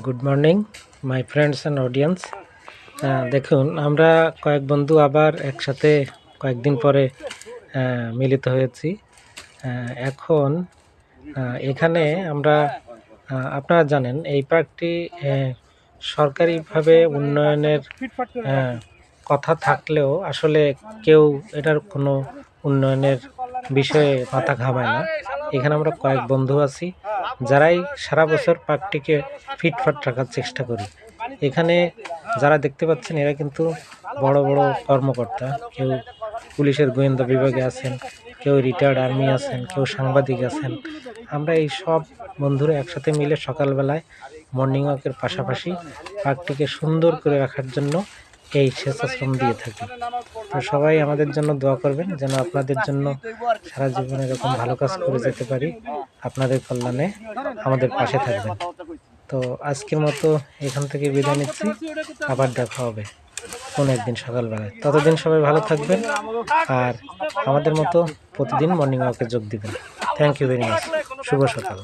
Good morning my friends and audience. দেখুন, আমরা কয়েক বন্ধু আবার একসাথে কয়েকদিন পরে মিলিত হয়েছি। এখন এখানে আমরা আপনারা জানেন এই পার্কটি সরকারিভাবে উন্নয়নের কথা থাকলেও আসলে কেউ এটার কোনো উন্নয়নের বিষয়ে মাথা ঘামায় না। এখানে আমরা কয়েক বন্ধু আছি যারাই সারা বছর পার্কটিকে ফিটফাট রাখার চেষ্টা করি। এখানে যারা দেখতে পাচ্ছেন এরা কিন্তু বড় বড় কর্মকর্তা, কেউ পুলিশের গোয়েন্দা বিভাগে আছেন, কেউ রিটায়ার্ড আর্মি আছেন, কেউ সাংবাদিক আছেন। আমরা এই সব বন্ধুরা একসাথে মিলে সকালবেলায় মর্নিং ওয়াকের পাশাপাশি পার্কটিকে সুন্দর করে রাখার জন্য এই স্বেচ্ছাশ্রম দিয়ে থাকি। তো সবাই আমাদের জন্য দোয়া করবেন যেন আপনাদের জন্য সারা জীবন এরকম ভালো কাজ করে যেতে পারি। আপনাদের কল্যাণে আমাদের পাশে থাকবেন। তো আজকের মতো এখান থেকে বিদায় নিচ্ছি, আবার দেখা হবে কোন একদিন সকালবেলায়। ততদিন সবাই ভালো থাকবেন আর আমাদের মতো প্রতিদিন মর্নিং ওয়াকে যোগ দিবেন। Thank you very much. শুভ সকাল।